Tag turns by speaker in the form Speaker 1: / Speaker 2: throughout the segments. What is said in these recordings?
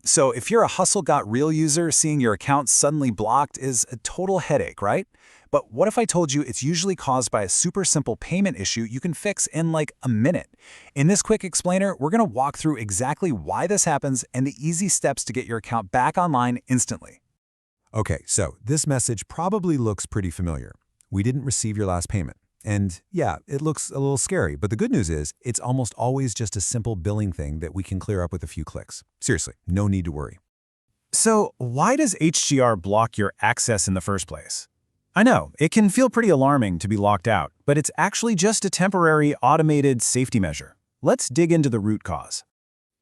Speaker 1: So if you're a Hustle Got Real user, seeing your account suddenly blocked is a total headache, right? But what if I told you it's usually caused by a super simple payment issue you can fix in like a minute? In this quick explainer, we're going to walk through exactly why this happens and the easy steps to get your account back online instantly.
Speaker 2: Okay, so this message probably looks pretty familiar. We didn't receive your last payment. And yeah, it looks a little scary, but the good news is it's almost always just a simple billing thing that we can clear up with a few clicks. Seriously, no need to worry.
Speaker 1: So why does HGR block your access in the first place? I know, it can feel pretty alarming to be locked out, but it's actually just a temporary automated safety measure. Let's dig into the root cause.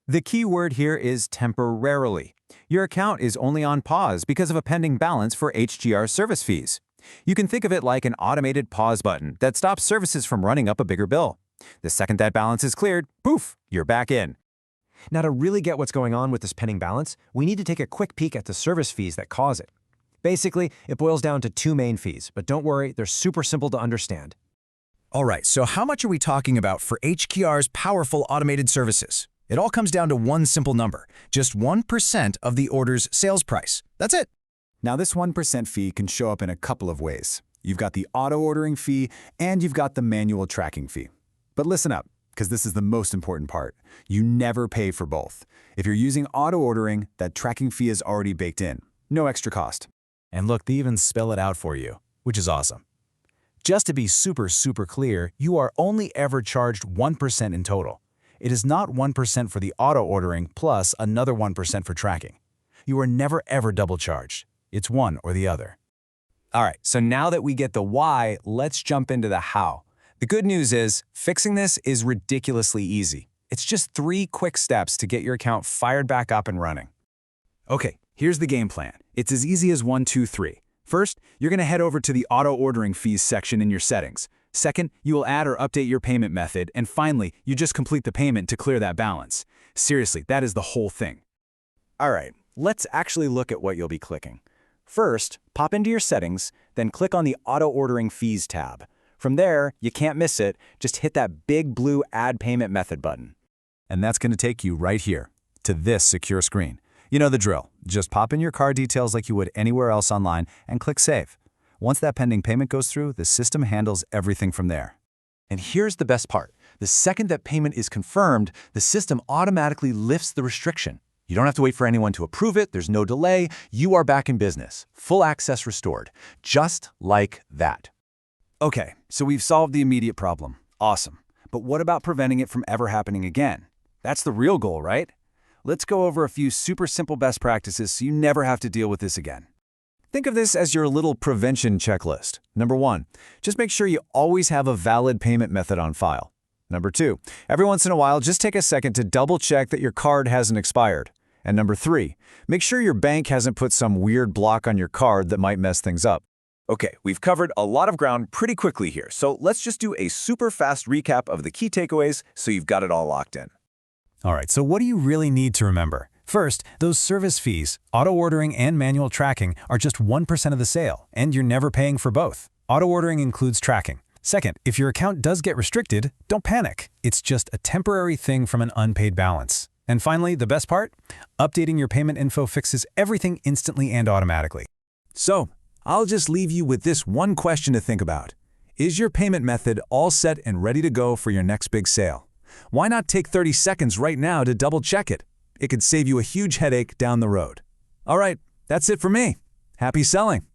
Speaker 3: The key word here is temporarily. Your account is only on pause because of a pending balance for HGR service fees. You can think of it like an automated pause button that stops services from running up a bigger bill. The second that balance is cleared, poof, you're back in.
Speaker 4: Now, to really get what's going on with this pending balance, we need to take a quick peek at the service fees that cause it. Basically, it boils down to two main fees, but don't worry, they're super simple to understand.
Speaker 5: All right, so how much are we talking about for HGR's powerful automated services? It all comes down to one simple number, just 1% of the order's sales price. That's it.
Speaker 1: Now, this 1% fee can show up in a couple of ways. You've got the auto-ordering fee, and you've got the manual tracking fee. But listen up, because this is the most important part. You never pay for both. If you're using auto-ordering, that tracking fee is already baked in. No extra cost.
Speaker 5: And look, they even spell it out for you, which is awesome. Just to be super clear, you are only ever charged 1% in total. It is not 1% for the auto-ordering plus another 1% for tracking. You are never ever double charged. It's one or the other.
Speaker 3: All right, so now that we get the why, let's jump into the how. The good news is, fixing this is ridiculously easy. It's just 3 quick steps to get your account fired back up and running.
Speaker 1: Okay, here's the game plan. It's as easy as 1, 2, 3. First, you're going to head over to the auto-ordering fees section in your settings. Second, you will add or update your payment method. And finally, you just complete the payment to clear that balance. Seriously, that is the whole thing.
Speaker 3: All right, let's actually look at what you'll be clicking. First, pop into your settings, then click on the Auto Ordering Fees tab. From there, you can't miss it, just hit that big blue Add Payment Method button.
Speaker 1: And that's going to take you right here, to this secure screen. You know the drill. Just pop in your card details like you would anywhere else online and click Save. Once that pending payment goes through, the system handles everything from there.
Speaker 3: And here's the best part. The second that payment is confirmed, the system automatically lifts the restriction. You don't have to wait for anyone to approve it, there's no delay, you are back in business. Full access restored. Just like that.
Speaker 1: Okay, so we've solved the immediate problem. Awesome. But what about preventing it from ever happening again? That's the real goal, right? Let's go over a few super simple best practices so you never have to deal with this again.
Speaker 3: Think of this as your little prevention checklist. Number 1, just make sure you always have a valid payment method on file. Number 2, every once in a while, just take a second to double check that your card hasn't expired. And number 3, make sure your bank hasn't put some weird block on your card that might mess things up. Okay, we've covered a lot of ground pretty quickly here, so let's just do a super fast recap of the key takeaways so you've got it all locked in.
Speaker 5: All right, so what do you really need to remember? First, those service fees, auto-ordering and manual tracking, are just 1% of the sale, and you're never paying for both. Auto-ordering includes tracking. Second, if your account does get restricted, don't panic. It's just a temporary thing from an unpaid balance. And finally, the best part? Updating your payment info fixes everything instantly and automatically.
Speaker 1: So, I'll just leave you with this one question to think about. Is your payment method all set and ready to go for your next big sale? Why not take 30 seconds right now to double check it? It could save you a huge headache down the road. All right, that's it for me. Happy selling!